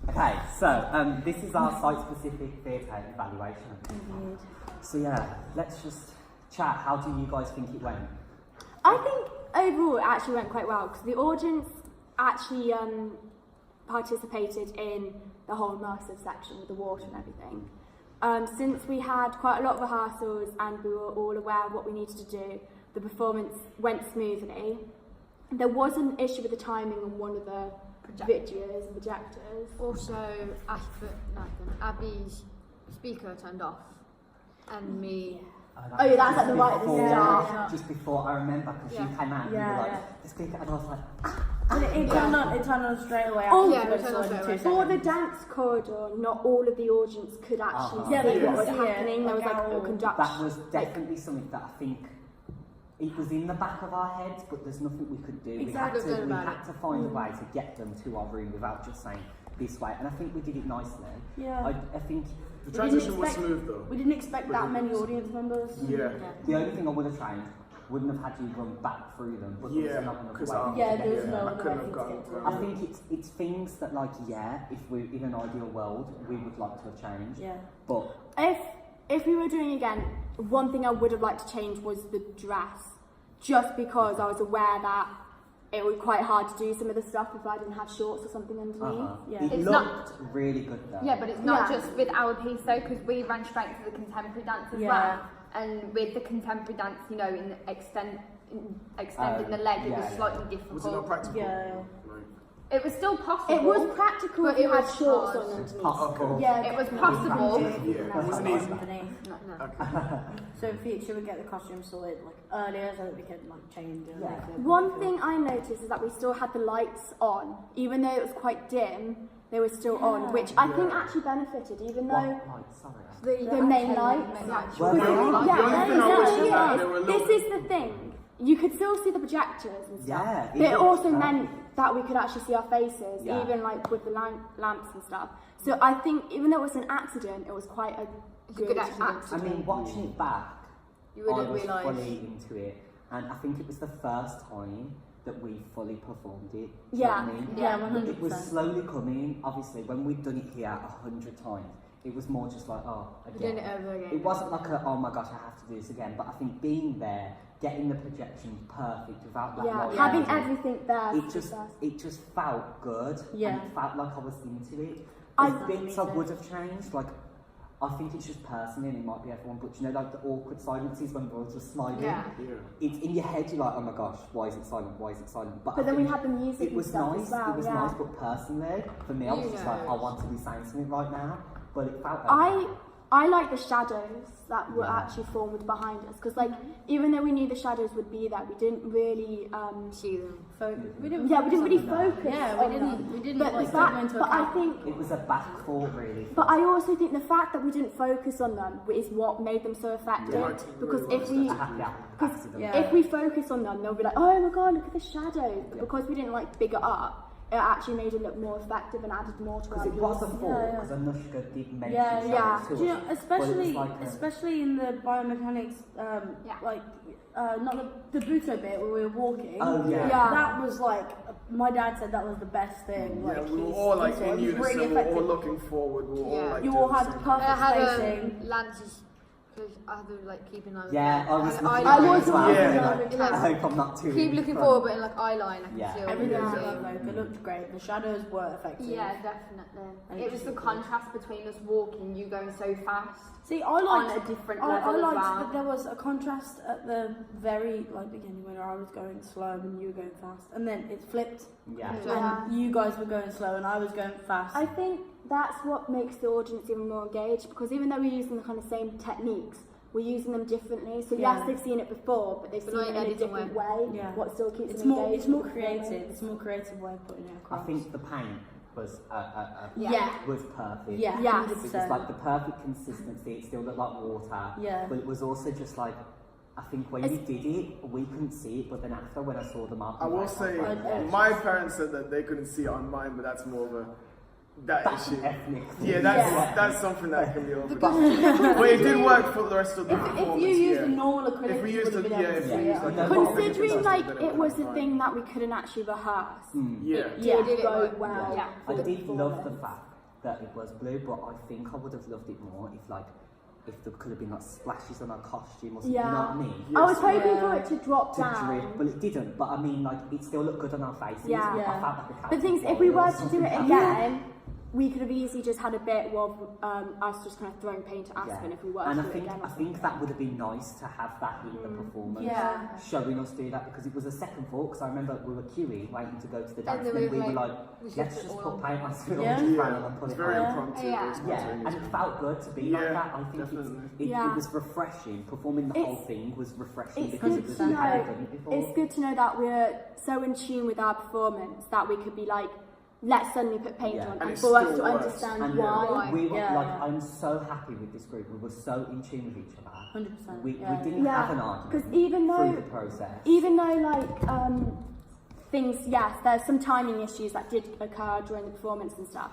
Okay, so this is our site-specific theatre evaluation. Indeed. So yeah, let's just chat. How do you guys think it went? I think overall it actually went quite well because the audience actually participated in the whole immersive section with the water and everything. Since we had quite a lot of rehearsals and we were all aware of what we needed to do, the performance went smoothly. There was an issue with the timing on one of the videos and projectors. Also, Abby's speaker turned off, and me. Oh yeah, that's at the right at the start. Just before, I remember because you came out and you were like, the speaker, and I was like, But it turned on straight away. Oh, yeah, it turned on straight away. For the dance corridor, not all of the audience could actually see what was happening. There was like a conduction. that was definitely something that I think it was in the back of our heads, but there's nothing we could do. Exactly. We had to find a way to get them to our room without just saying this way, and I think we did it nicely. Yeah. I think The transition was smooth though. We didn't expect that many audience members. Yeah. the only thing I would have changed wouldn't have had you run back through them, but there was not enough way to get there's there. no I other couldn't way have to gone get to through. it. I think it's things that, like, if we're in an ideal world, we would like to have changed. Yeah. But If we were doing again, one thing I would have liked to change was the dress, just because I was aware that it would be quite hard to do some of the stuff if I didn't have shorts or something underneath. Yeah. it It's looked really good though. Yeah, but it's not Yeah. just with our piece though, because we ran straight to the contemporary dance as well. And with the contemporary dance, you know, in extending the leg, it was slightly difficult. Was it not practical? Yeah. Like, It was still possible. It was practical But if you it had was shorts hard. on underneath. Possible. Yeah, It was possible. yeah, it wasn't easy. So in future we get the costume sorted like earlier so that we can like change and make it One beautiful. thing I noticed is that we still had the lights on, even though it was quite dim. They were still on, which I think actually benefited, even though What? Sorry. the main lights. Well, The only thing I wish was that they were a little This is the thing. You could still see the projectors and stuff. Yeah, But it looked also perfect. meant that we could actually see our faces, Yeah. even like with the lamps and stuff. So I think even though it was an accident, it was quite a good accident. I mean, watching it back, You I wouldn't was realise. fully into it, and I think it was the first time that we fully performed it. Do you know Yeah. what I mean? Yeah, It was 100%. slowly coming. Obviously, when we'd done it here 100 times, it was more just like, oh, We're doing again. it over again. It wasn't like a, oh my gosh, I have to do this again. But I think being there, getting the projection perfect without that light Having lighting, everything there. it just felt good. Yeah. And it felt like I was into it. I- There's bits I would have changed, like I think it's just personally, and it might be everyone, but you know, like the awkward silences when we're all just smiling. Yeah. It's in your head. You're like, oh my gosh, why is it silent? Why is it silent? But I then we think had the music it was and stuff nice. as well. It was yeah. nice, but personally, for me, I was You just like, I know. want to be saying something right now, but it felt. I like the shadows that were Yeah. actually formed behind us because, like, even though we knew the shadows would be there, we didn't really See them. We didn't really focus on focus. that. Yeah, on we didn't But like that, take them into but I account. think, It was a back thought, really. but I also think the fact that we didn't focus on them is what made them so effective. Yeah. Because Really if we a happy accident. Yeah. if we focus on them, they'll be like, oh my god, look at the shadows. But because we didn't like big it up, it actually made it look more effective and added more to our Because it was a piece. thought, because Anushka did mention Yeah, shadows yeah. to Do you know, us, but it especially was like a- especially in the biomechanics, like not the Buto bit where we were walking. Oh yeah. Yeah. That was like my dad said that was the best thing. yeah, Like we were he's- all like he said it in was unison, really we were all effective. looking forward, we were all Yeah. like You doing all the had same perfect I had spacing. Lance's, because I had to like keep an eye on Yeah, I was and looking I at it was as well. looking Yeah. at it, I hope I'm not too. keep looking front. forward, but in like eye line, I can Yeah. see all Everything the was things. like, it looked great. The shadows were effective. Yeah, definitely. And It was the contrast between us walking, you going so fast. See, I On liked a different I level as liked well. that there was a contrast at the very beginning when I was going slow and you were going fast, and then it flipped, Yeah. Yeah. and you guys were going slow and I was going fast. I think that's what makes the audience even more engaged because even though we're using the kind of same techniques, we're using them differently. So Yeah. yes, they've seen it before, but they've But seen not it in a editing different way. Yeah. What still keeps it's them more engaged. it's more with the performance. creative. It's a more creative way of putting it I across. think the paint was Yeah. was perfect. Yeah, Yeah. It was 100%. like the perfect consistency. It still looked like water. Yeah. But it was also just like, I think when we did it, we couldn't see it. But then after, when I saw the mark, I will say, my parents said that they couldn't see it on mine, but that's more of a that's issue. an ethnic. Yeah, that's something that can be overcome. Because But it did work for the rest of the if performance. you used yeah. a normal acrylic, If we you used would a, have been yeah, able if to we see used it. like Yeah. a normal Considering picture, like then it was would a have thing that we couldn't actually rehearse. been fine. Yeah. Yeah. Did did it go right. well. Yeah. I did love the fact that it was blue, but I think I would have loved it more if there could have been like splashes on our costume or something. You know what I mean? I was hoping Yeah. for it to drop To down. drip, but it didn't. But I mean, like it still looked good on our faces. Yeah. I felt like the But the thing is, character if we were was to do it something again, we could have easily just had a bit of us just kind of throwing paint at Aspen if we were and to do it again. I think that would have been nice to have that in the performance, Yeah. showing us do that, because it was a second thought. Because I remember we were queuing, waiting to go to the And dance, then and we we were were like, we should let's put just all put on. paint on Spill Yeah. and put It's it very on. impromptu. Yeah. very Yeah, and spontaneous. it felt good to be like Yeah, that. I think definitely. Yeah. it was refreshing. Performing the whole It's- thing was refreshing It's because good it was to you know. hadn't done it before. It's good to know that we're so in tune with our performance that we could be like, let's suddenly put paint Yeah. on, And and it for us to still works. understand And why. we were Yeah, like, yeah. I'm so happy with this group. We were so in tune with each other. 100%. We yeah. didn't Yeah, have an argument because even through though the process. things, yes, there's some timing issues that did occur during the performance and stuff,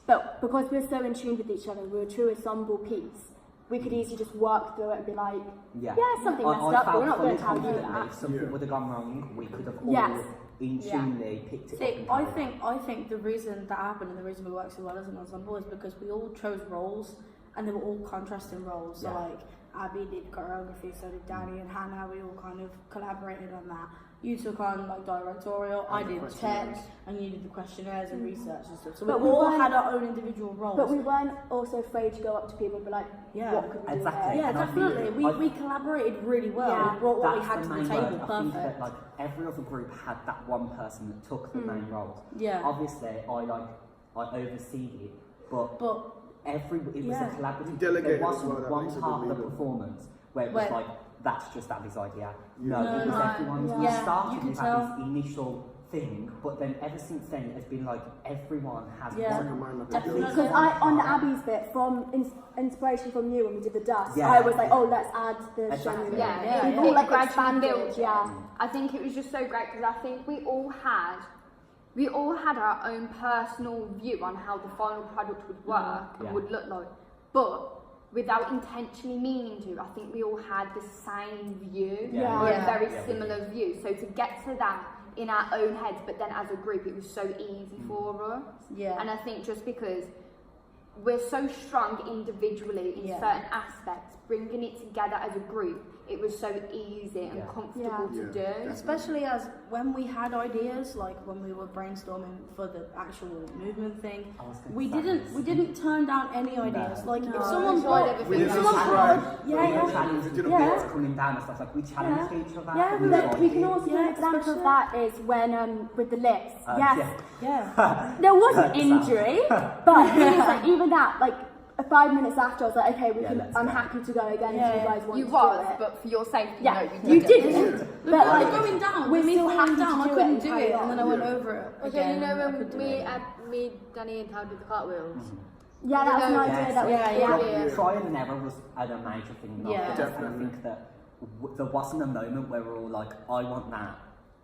but because we're so in tune with each other, we're a true ensemble piece, we could easily just work through it and be like, Yeah, something I messed up, but felt we're not going fully to tell you confident that. If something Yeah. would have gone wrong, we could have all Yes. in tunely picked it See, up. I and carried on. think the reason that happened and the reason we worked so well as an ensemble is because we all chose roles and they were all contrasting roles. So Yeah. like Abby did choreography, so did Danny and Hannah. We all kind of collaborated on that. You took on like directorial, I And the did questionnaires. tech, and you did the questionnaires and research and stuff. So But we we all weren't- had our own individual roles. But we weren't also afraid to go up to people and be like, Yeah. what could we Exactly. do here? yeah, and I definitely. think- We collaborated really well. Yeah. We brought what we That's had to the main table word. I think that perfect. like every other group had that one person that took the main roles. Yeah. Obviously, I oversee it, but But it was Yeah. a collaborative. Delegated There as wasn't well, that one makes it part of the believable. performance where it was Where- like that's just Abby's idea. Yeah. No, it was No. everyone's. We Yeah. started You can with tell. Abby's initial thing, but then ever since then it has been like everyone has Yeah. Like a one. mind map. Definitely. Because on the Abby's bit, from inspiration from you when we did the dust, Yeah. I was like, oh, let's add the Exactly. genre. Yeah, Yeah, We've yeah. all like Gradually expanded, built, yeah. I think it was just so great because I think we all had our own personal view on how the final product would work Yeah. and would look like, but without intentionally meaning to, I think we all had the same view Yeah. or Yeah. a very Yeah, we similar view. So to get to that in our own heads, but then as a group, it was so easy for us. yeah. And I think just because we're so strong individually in Yeah. certain aspects, bringing it together as a group, it was so easy and Yeah. comfortable Yeah. to do. Yeah. Especially as when we had ideas, like when we were brainstorming for the actual movement thing, I was gonna we say didn't turn down any ideas. No. Like No. if someone We tried brought, everything. We if did someone try. brought, We yeah, were challenged We did a with bit. what's coming down and stuff like we challenged each other. Yeah, and we we did. tried We can it. also do Yeah, an example of especially- that is when with the lips. Yes, yeah, there was an That's injury, but the thing is, like, even that, like 5 minutes after, I was like, okay, Yeah, let's I'm go. happy to go again Yeah. if you guys want You to was, do it. but for your safety, Yeah, no, you didn't. didn't. But But like like, going down, we're with me still falling happy to down, I do it couldn't and do carry it, on. and then I went Yeah. over it. Okay, again, you know and I when couldn't do me, it. me, Danny, and Tal did the cartwheels. yeah, that's an Yes. idea that we Yeah, yeah. Yeah. Trial and error was a major thing. Yeah. I Definitely. think that there wasn't a moment where we're all like, I want that,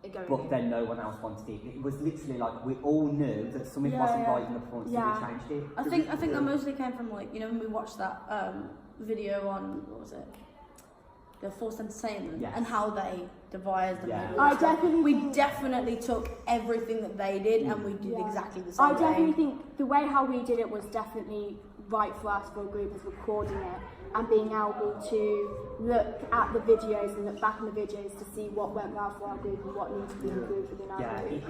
It goes but then no one else wanted it. It was literally like we all knew that something Yeah, wasn't yeah. right in the performance, Yeah. so we changed it. I think that mostly came from like, you know, when we watched that video on, what was it? The Forced Entertainment, Yes. and how they devised the Yeah. model. I definitely We think- definitely took everything that they did and we did Yeah. exactly the same I definitely thing. think the way how we did it was definitely right for us for a group, is recording it and being able to look at the videos and look back on the videos to see what went well for our group and what needs to be improved within our Yeah, group.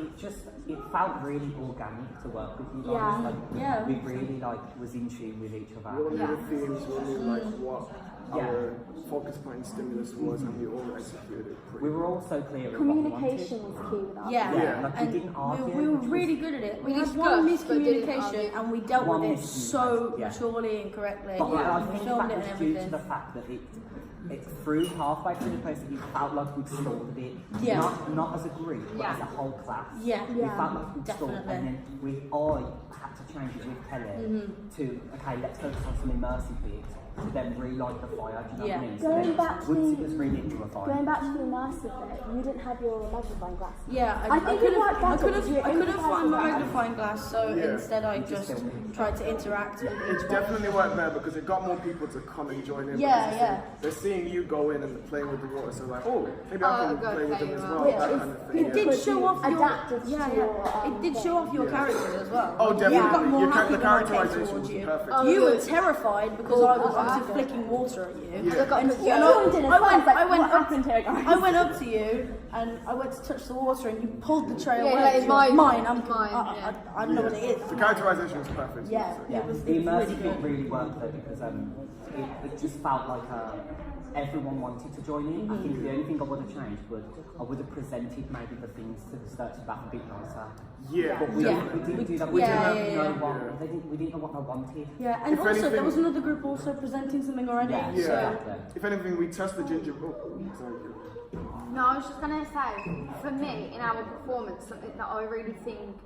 it felt really organic to work with you guys. Yeah. Like, Yeah. we really was in tune with each We other. all knew the themes, we all knew like what Yeah. our focus point stimulus was, and we all executed it pretty We were all so clear with what we Communication wanted. was key with us. Yeah, Yeah, like we and didn't argue, we were which was- really good at it. We We had one discussed, but didn't miscommunication argue. and we dealt One with it so miscommunication, yeah. maturely and correctly. But I we think filmed that it was and due to everything. the fact that it through halfway through the process, it felt like we'd stalled a bit. Yeah. Not as a group, but Yeah. as a whole class. Yeah. We Yeah. felt like we'd stalled, Definitely. and then I had to change it with Kelly to, okay, let's focus on some immersive bits. to then relight the fire. Do you know what I mean? So Going then back to once it the- was really into a fire. Going back to the immersive bit, you didn't have your magnifying glass. Yeah, I think it worked better because you're I could have inside found the my lab. magnifying glass, so Yeah. instead I just tried to interact with each It one. definitely worked better because it got more people to come and join in. Yeah, because yeah. They're seeing you go in and playing with the water, so like, oh, maybe I can go play with play them as as well. well. That kind of thing. It did show off your adapted to yeah. your, It did show off your character as well. Oh, definitely. You got more Your happy the when I came characterization towards was you. perfect. You were terrified because I was obviously flicking water at you. Yeah. And What you doing? I went What up happened here, guys? I went up to you and I went to touch the water and you pulled the tray Yeah, away. like, She it's was, mine. mine. Yeah. I don't know what it is. The characterization was perfect. Yeah, Yeah, it was the really immersive good. bit really worked though because it just felt like everyone wanted to join in. I think the only thing I would have changed was I would have presented maybe the things to the search staff a bit nicer. Yeah, But we didn't do that. We Yeah, didn't yeah, know yeah. what we didn't know what they wanted. Yeah, and If also there anything- was another group also presenting something already. Yeah, Yeah. exactly. If anything, we test the ginger. Oh, sorry. No, I was just going to say, for me, in our performance, something that I really think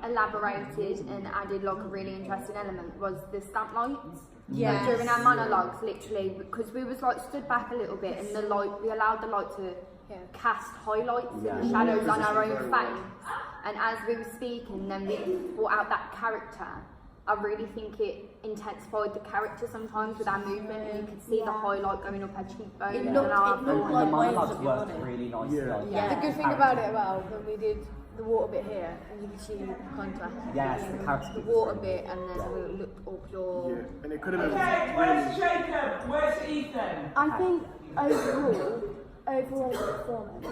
elaborated and added like a really interesting element was the stamp lights. Yes. Like, during our monologues, literally, because we was like stood back a little bit and the light, we allowed the light to cast highlights and shadows on our own face. And as we were speaking, then we brought out that character. I really think it intensified the character sometimes with our movement, and you could see the highlight going up our cheekbones It and looked- our it looked And like the waves monologues of your worked body. really nicely. Yeah. like, Yeah. The good thing about it as well, when we did the water bit here, and you can see the contrast. Yes, the character The bit. water bit, and then we looked up your. Yeah, and it could have been Where's really. Jacob? Where's Ethan? I think overall performance,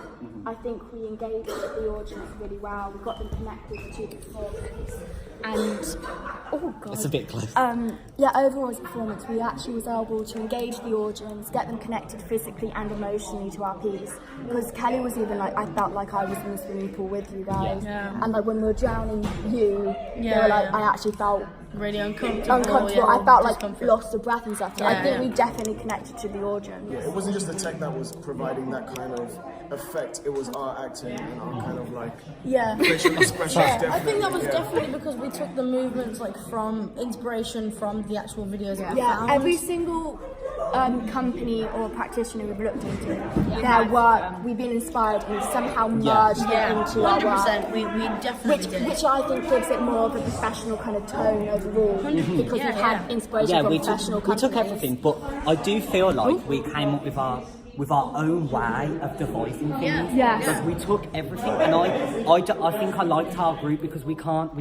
I think we engaged the audience really well. We got them connected to the performance, and oh god, It's a bit close. yeah, overall as a performance, we actually was able to engage the audience, get them connected physically and emotionally to our piece. Because Kelly was even like, I felt like I was in the swimming pool with you guys, and like when we were drowning you, they were like, I actually felt Really uncomfortable. uncomfortable. I felt like lost of breath and stuff. So I Yeah, think yeah. we definitely connected to the audience. Yeah, it wasn't just the tech that was providing that kind of effect. It was our acting and our kind of like Yeah. facial expressions. I think that was yeah. definitely because we took the movements like from inspiration from the actual videos that we Yeah, found. every single company or practitioner we've looked into, their work, we've been inspired and somehow merged it into our work. 100%. We definitely did. Which I think gives it more of a professional kind of tone overall, because we've had inspiration Yeah, from we professional took companies. everything, but I do feel like we came up with our own way of devising things. Yeah. Like, we took everything, and I think I liked our group because we can't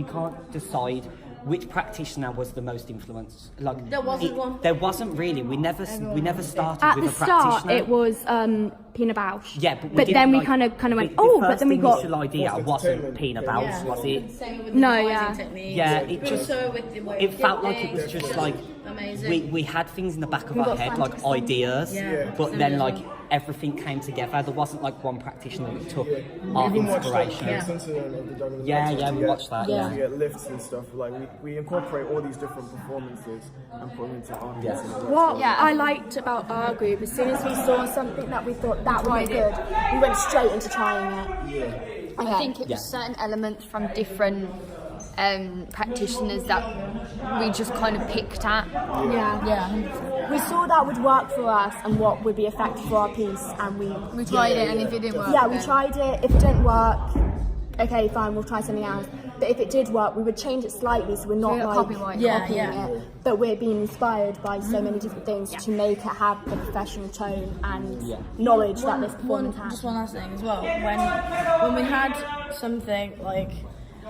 decide which practitioner was the most influenced. Like There wasn't one. There wasn't really. We never started At with the a start, practitioner. it was Pina Bausch. Yeah, but, then didn't, we like, kind of went, the oh, first but then we got. initial idea wasn't Pina Bausch, was it? Same with No, the yeah. devising techniques. Yeah, it just So with the way it we felt did like it was things, just like amazing. we had things in the back of our got head like fantasy. ideas, Yeah. but then like everything came together. There wasn't like one practitioner that took our We even watched like inspiration. clips into the documentary Yeah, to we get- watched that, to yeah. get lifts and stuff. Like we incorporate all these different performances and put them into our Yeah. pieces. as well. What I liked about our group, as soon as we saw something that we thought that would be good, we went straight into trying it. I think it was Yeah. certain elements from different practitioners that we just kind of picked at. Yeah. We saw that would work for us and what would be effective for our piece, and We tried it, and if it didn't work, yeah, we then- tried it. If it didn't work, okay, fine, we'll try something else. But if it did work, we would change it slightly, so we're not Yeah, like copyright. copying Yeah. it. But we're being inspired by so many different things to make it have the professional tone and Yeah. knowledge that this performance just has. one last thing as well. When we had something like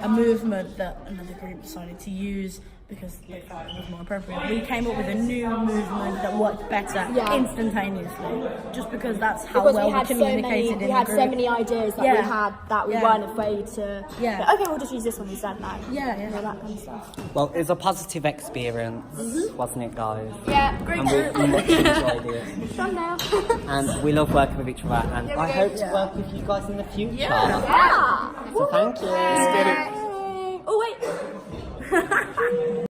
a movement that another group decided to use because they felt it was more appropriate, we came up with a new movement that worked better Yeah. instantaneously. Just because that's how Because well we had so communicated many, in we the had group. so many ideas that we Yeah. had that we Yeah. weren't afraid to. Yeah. But, okay, we'll just use this one instead now. Yeah. All that kind of stuff. Well, it was a positive experience, wasn't it, guys? Yeah, And we much enjoyed it, thumbnail. and we love working with each other. And I hope to work with you guys in the future. Yeah. So thank you. Let's get it.